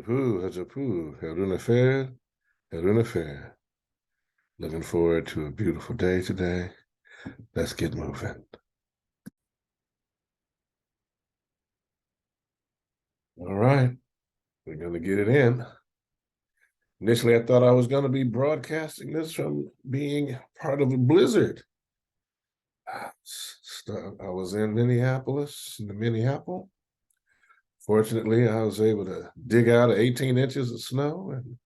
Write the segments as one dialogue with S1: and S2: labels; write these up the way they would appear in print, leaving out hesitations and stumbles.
S1: Hajapu, Heruna. Looking forward to a beautiful day today. Let's get moving. All right, we're going to get it in. Initially, I thought I was going to be broadcasting this from being part of a blizzard. I was in Minneapolis, in the Minneapolis. Fortunately, I was able to dig out 18 inches of snow and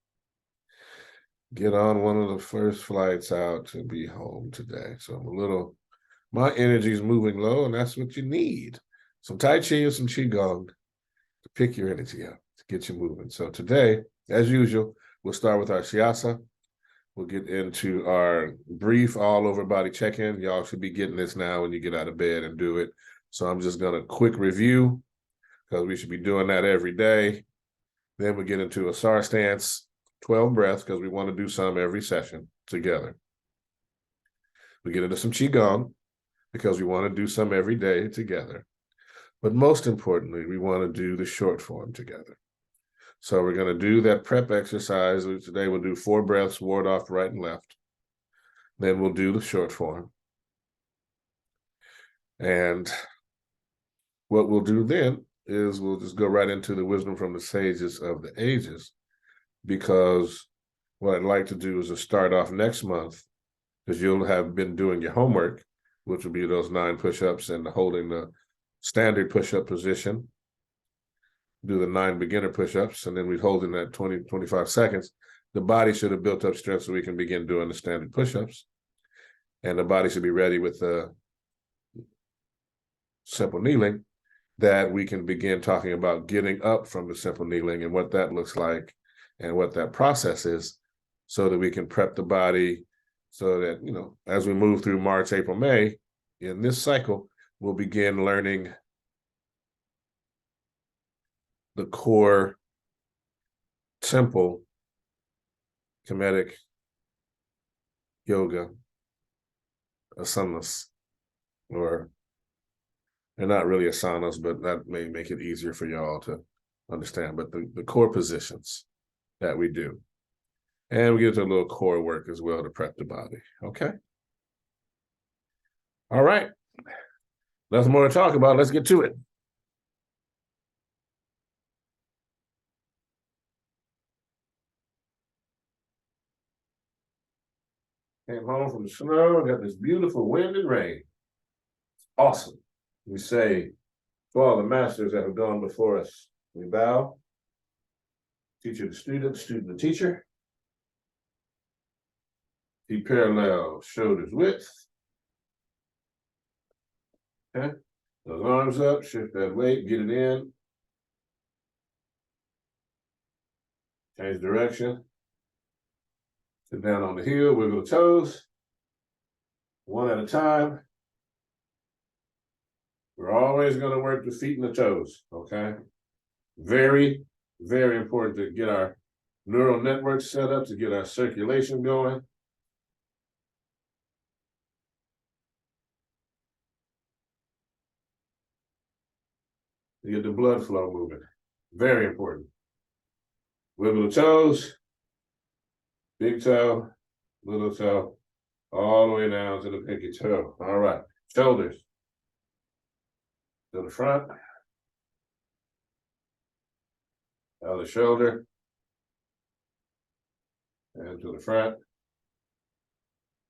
S1: get on one of the first flights out to be home today. So my energy is moving low, and that's what you need. Some Tai Chi and some Qigong to pick your energy up, to get you moving. So today, as usual, we'll start with our Shaashaa. We'll get into our brief all-over body check-in. Y'all should be getting this now when you get out of bed and do it. So I'm just going to quick review, because we should be doing that every day. Then we get into Asar stance, 12 breaths, because we want to do some every session together. We get into some Qigong, because we want to do some every day together. But most importantly, we want to do the short form together. So we're going to do that prep exercise. Today we'll do 4 breaths, ward off right and left. Then we'll do the short form. And what we'll do then is we'll just go right into the wisdom from the sages of the ages, because what I'd like to do is to start off next month, because you'll have been doing your homework, which will be those 9 push-ups and holding the standard push-up position. Do the 9 beginner push-ups, and then we hold in that 20, 25 seconds. The body should have built up strength so we can begin doing the standard push-ups. And the body should be ready with the simple kneeling, that we can begin talking about getting up from the simple kneeling and what that looks like and what that process is, so that we can prep the body so that, as we move through March, April, May, in this cycle, we'll begin learning the core temple Kemetic yoga asanas, or they're not really asanas, but that may make it easier for y'all to understand, but the core positions that we do. And we get to a little core work as well to prep the body, okay? All right, nothing more to talk about. Let's get to it. Came home from the snow, got this beautiful wind and rain. Awesome. We say to all the masters that have gone before us, we bow. Teacher to student to teacher. Feet parallel, shoulders width. Okay. Those arms up, shift that weight, get it in. Change direction. Sit down on the heel, wiggle the toes. One at a time. We're always going to work the feet and the toes, okay? Very, very important to get our neural network set up, to get our circulation going. To get the blood flow moving. Very important. Wiggle the toes, big toe, little toe, all the way down to the pinky toe. All right, shoulders to the front, other shoulder, and to the front.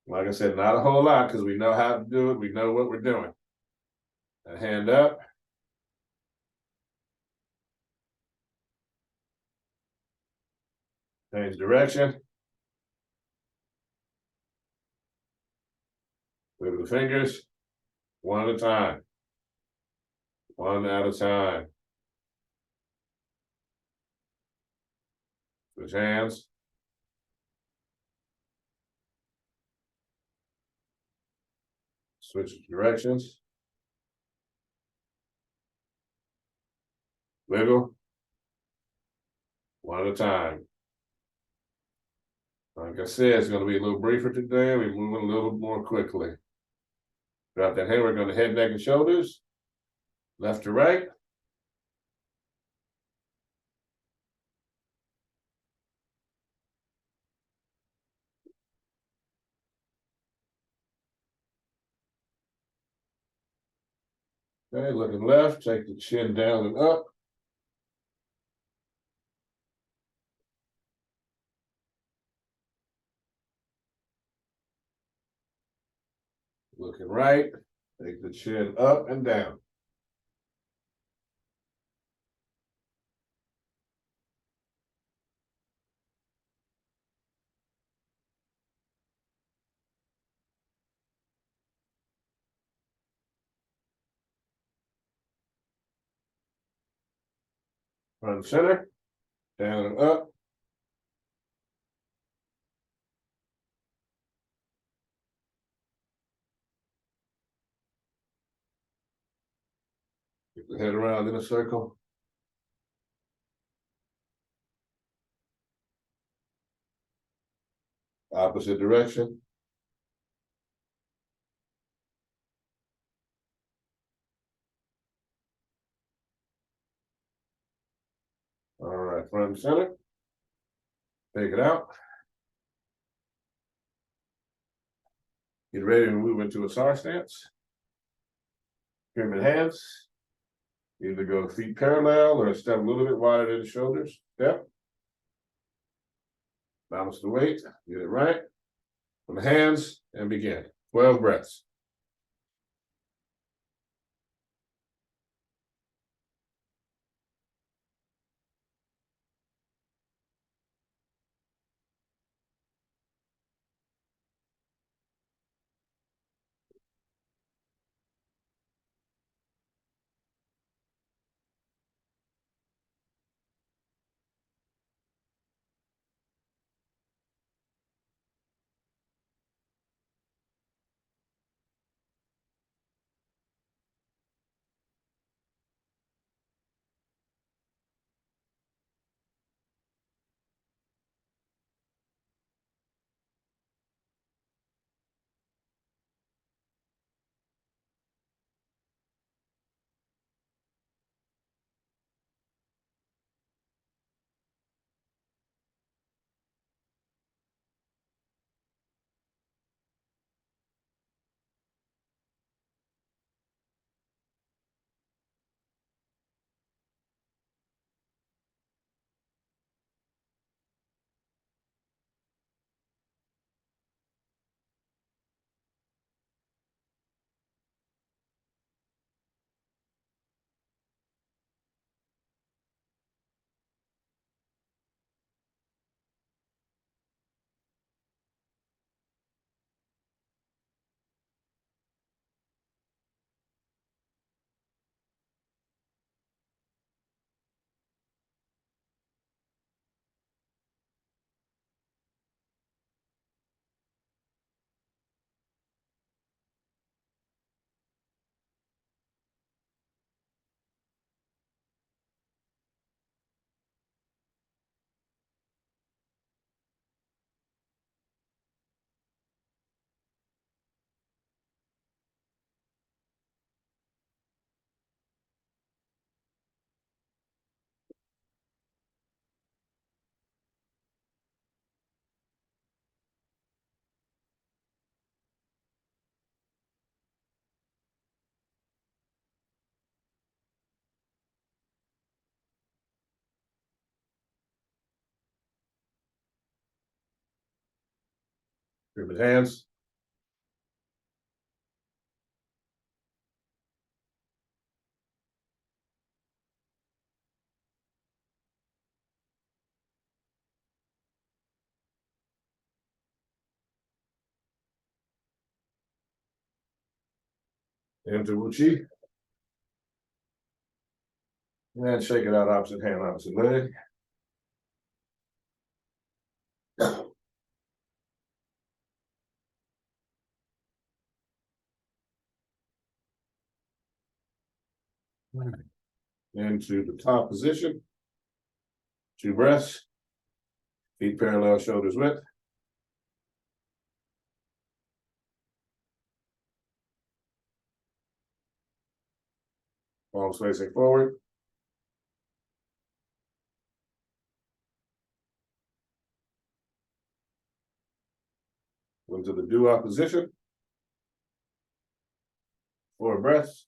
S1: Like I said, not a whole lot, because we know how to do it. We know what we're doing. A hand up. Change direction. Wiggle the fingers, one at a time. One at a time. Switch hands. Switch directions. Wiggle. One at a time. Like I said, it's going to be a little briefer today. We're moving a little more quickly. Drop that hand. We're going to head, neck, and shoulders. Left to right. Okay, looking left, take the chin down and up. Looking right, take the chin up and down. Front center, down and up. Get the head around in a circle. Opposite direction. All right, front and center. Take it out. Get ready to move into Asar stance. Pyramid hands. Either go feet parallel or step a little bit wider than the shoulders. Step. Balance the weight. Get it right. On the hands and begin. 12 breaths. Pyramid hands. Into Wuchi. And shake it out opposite hand, opposite leg. Into the top position. 2 breaths. Feet parallel, shoulders width. Palms facing forward. Into the do-up position. 4 breaths.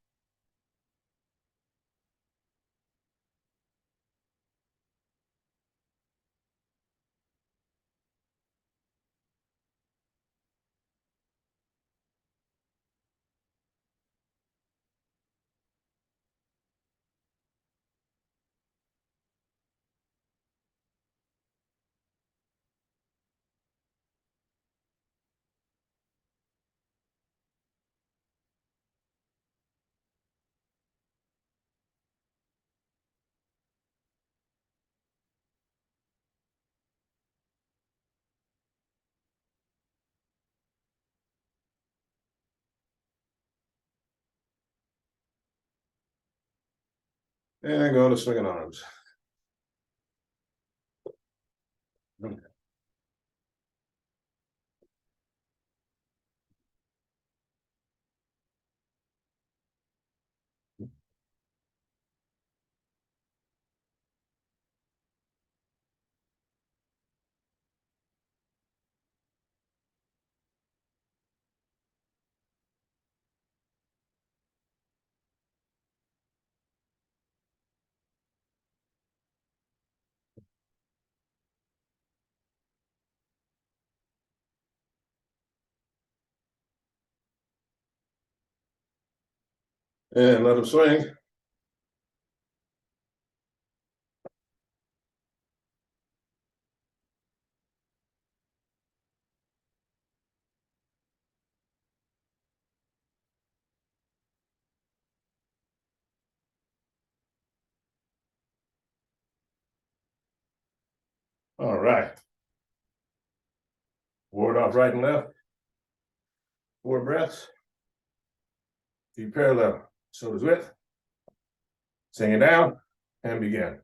S1: And go to swinging arms. And let him swing. All right. Ward off right and left. 4 breaths. Feet parallel. Shoulders width. Sing it down and begin.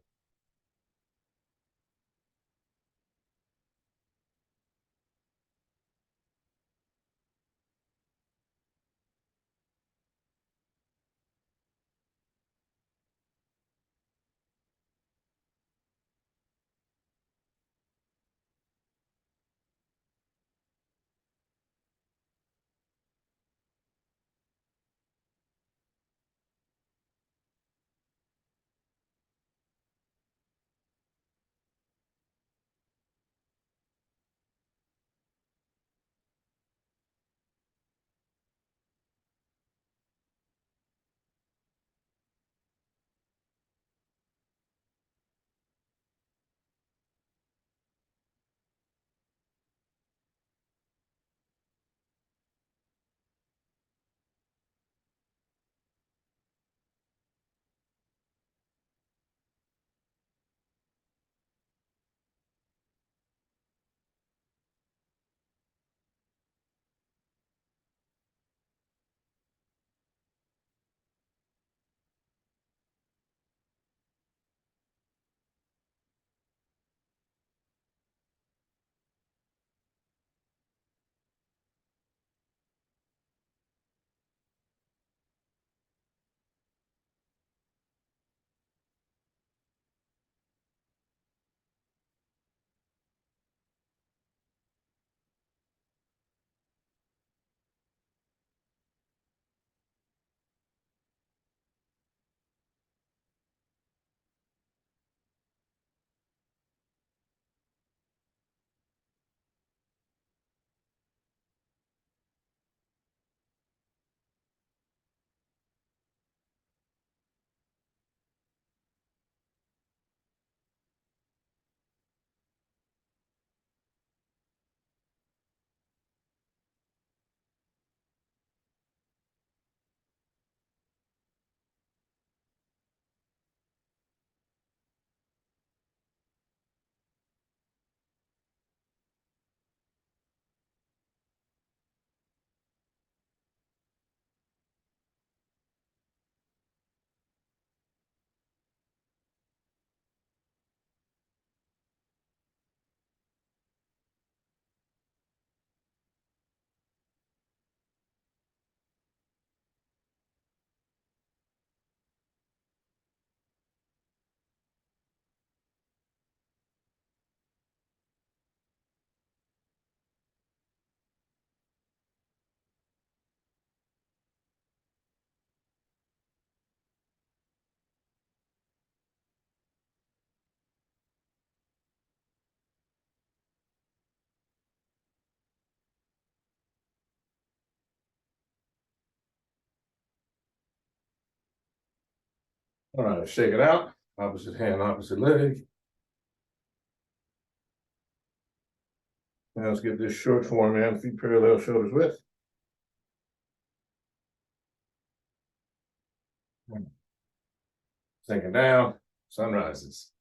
S1: All right, shake it out. Opposite hand, opposite leg. Now let's get this short form, man. Feet parallel, shoulders width. Sinking down, sun rises.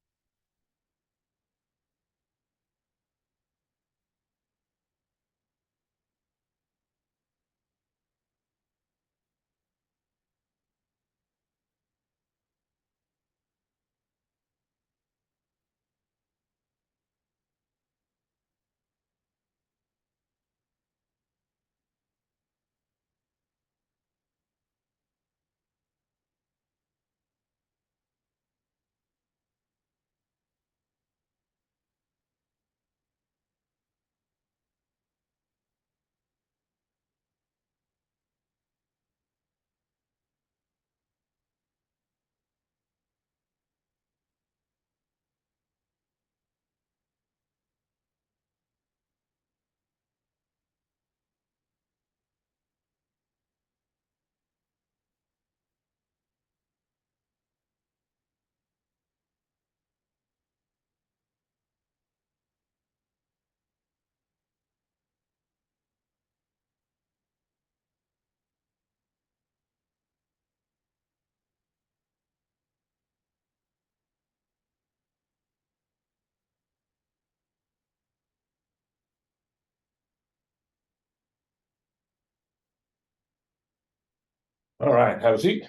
S1: All right, have a seat.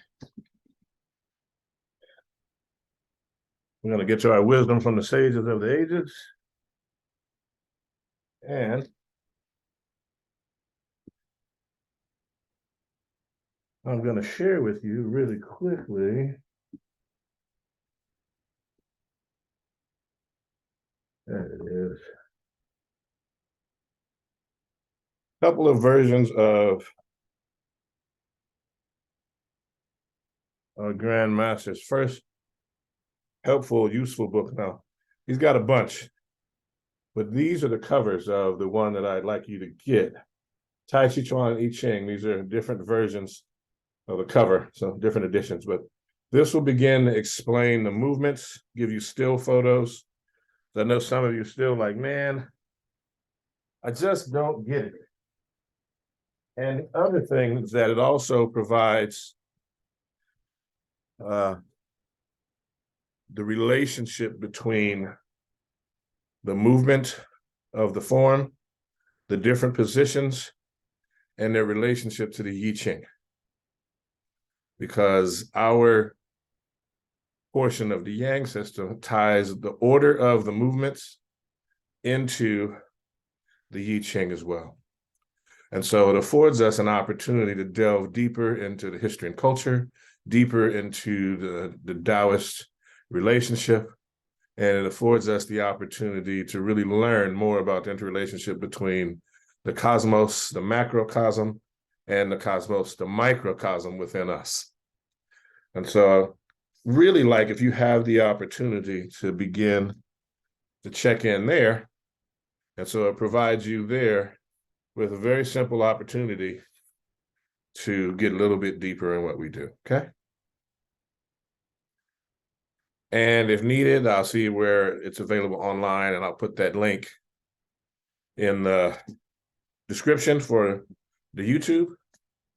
S1: We're going to get to our wisdom from the sages of the ages. And I'm going to share with you really quickly. There it is. A couple of versions of our Grand Master's first helpful, useful book. Now, he's got a bunch, but these are the covers of the one that I'd like you to get. Tai Chi Chuan and I Ching. These are different versions of the cover, so different editions. But this will begin to explain the movements, give you still photos. I know some of you still like, man, I just don't get it. And the other thing is that it also provides the relationship between the movement of the form, the different positions, and their relationship to the I Ching. Because our portion of the Yang system ties the order of the movements into the I Ching as well. And so it affords us an opportunity to delve deeper into the history and culture, deeper into the Taoist relationship, and it affords us the opportunity to really learn more about the interrelationship between the cosmos, the macrocosm, and the cosmos, the microcosm within us. And so really like if you have the opportunity to begin to check in there. And so it provides you there with a very simple opportunity to get a little bit deeper in what we do, okay? And if needed, I'll see where it's available online, and I'll put that link in the description for the YouTube.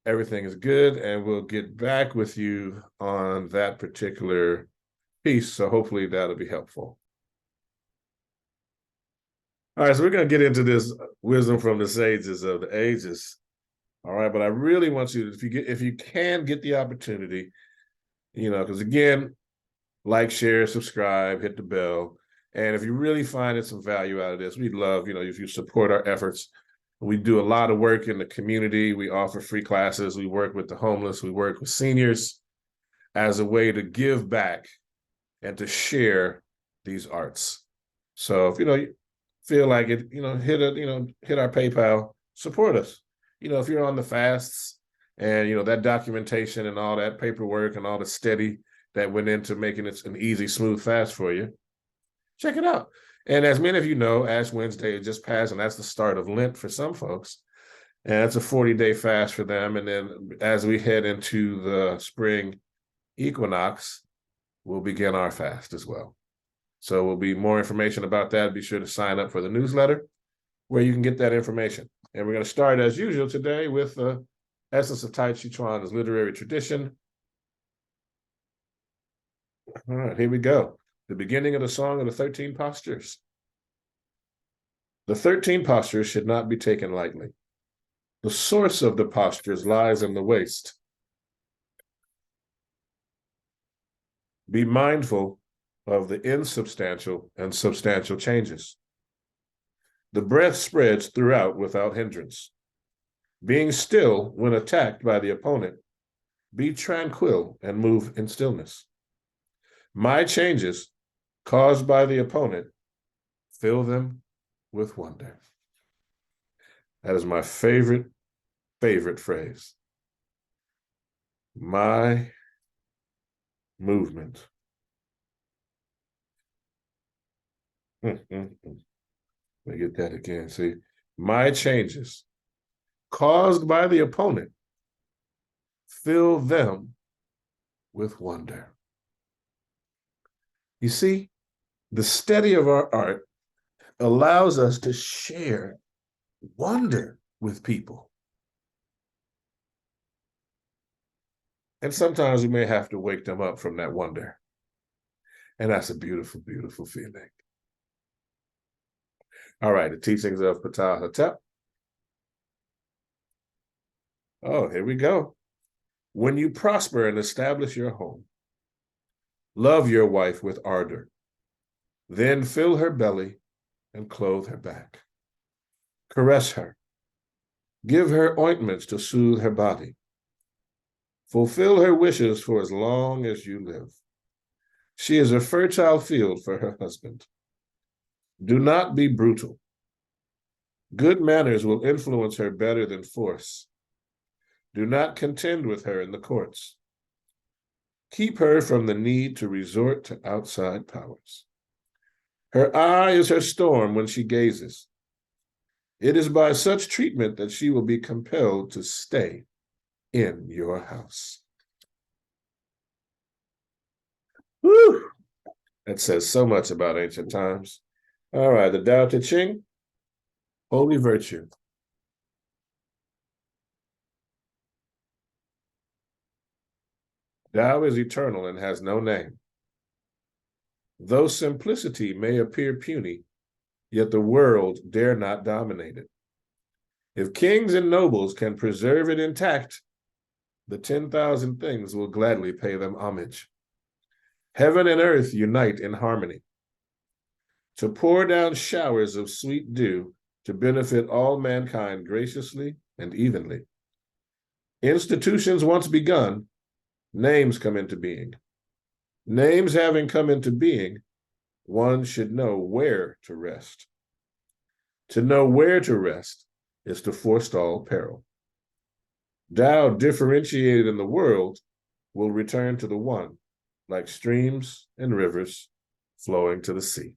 S1: Everything is good, and we'll get back with you on that particular piece, so hopefully that'll be helpful. All right, so we're going to get into this wisdom from the sages of the ages. All right, but I really want you to, if you can get the opportunity, because again, like, share, subscribe, hit the bell. And if you really find some value out of this, we'd love, if you support our efforts. We do a lot of work in the community. We offer free classes. We work with the homeless. We work with seniors as a way to give back and to share these arts. So if you feel like it, hit our PayPal, support us. If you're on the fasts and that documentation and all that paperwork and all the steady that went into making it an easy, smooth fast for you, check it out. And as many of you know, Ash Wednesday just passed, and that's the start of Lent for some folks. And it's a 40-day fast for them. And then as we head into the spring equinox, we'll begin our fast as well. So will be more information about that. Be sure to sign up for the newsletter where you can get that information. And we're going to start, as usual, today with the essence of Tai Chi Chuan's literary tradition. All right, here we go. The beginning of the Song of the 13 Postures. The 13 postures should not be taken lightly. The source of the postures lies in the waist. Be mindful of the insubstantial and substantial changes. The breath spreads throughout without hindrance. Being still when attacked by the opponent, be tranquil and move in stillness. My changes caused by the opponent, fill them with wonder. That is my favorite phrase. My movement. Let me get that again. See, my changes caused by the opponent, fill them with wonder. You see, the study of our art allows us to share wonder with people. And sometimes we may have to wake them up from that wonder. And that's a beautiful, beautiful feeling. All right, the teachings of Ptah Hotep. Oh, here we go. When you prosper and establish your home, love your wife with ardor. Then fill her belly and clothe her back. Caress her. Give her ointments to soothe her body. Fulfill her wishes for as long as you live. She is a fertile field for her husband. Do not be brutal. Good manners will influence her better than force. Do not contend with her in the courts. Keep her from the need to resort to outside powers. Her eye is her storm when she gazes. It is by such treatment that she will be compelled to stay in your house. Whew. That says so much about ancient times. All right, the Tao Te Ching, holy virtue. Tao is eternal and has no name. Though simplicity may appear puny, yet the world dare not dominate it. If kings and nobles can preserve it intact, the 10,000 things will gladly pay them homage. Heaven and earth unite in harmony to pour down showers of sweet dew to benefit all mankind graciously and evenly. Institutions once begun, names come into being. Names having come into being, one should know where to rest. To know where to rest is to forestall peril. Tao differentiated in the world will return to the one, like streams and rivers flowing to the sea.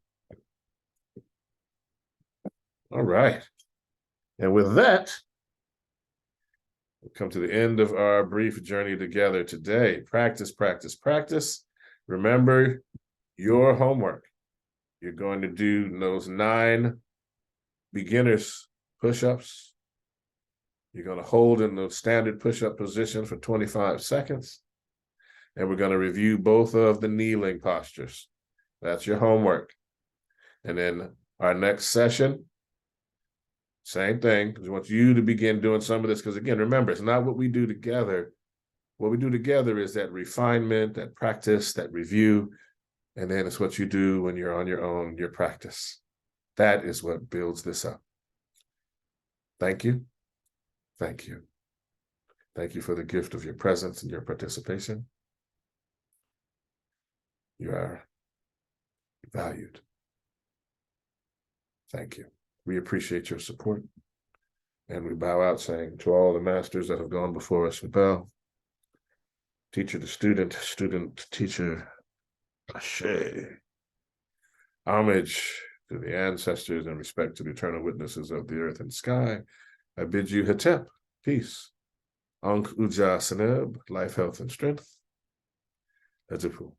S1: All right. And with that, we've come to the end of our brief journey together today. Practice, practice, practice. Remember your homework. You're going to do those 9 beginners push-ups. You're going to hold in the standard push-up position for 25 seconds. And we're going to review both of the kneeling postures. That's your homework. And then our next session, same thing. We want you to begin doing some of this because, again, remember, it's not what we do together. What we do together is that refinement, that practice, that review, and then it's what you do when you're on your own, your practice. That is what builds this up. Thank you. Thank you. Thank you for the gift of your presence and your participation. You are valued. Thank you. We appreciate your support. And we bow out saying to all the masters that have gone before us, we bow. Teacher to student, student to teacher, Ashe. Homage to the ancestors and respect to the eternal witnesses of the earth and sky. I bid you Hetep, peace. Ankh Uja Seneb, life, health, and strength. Ajipu.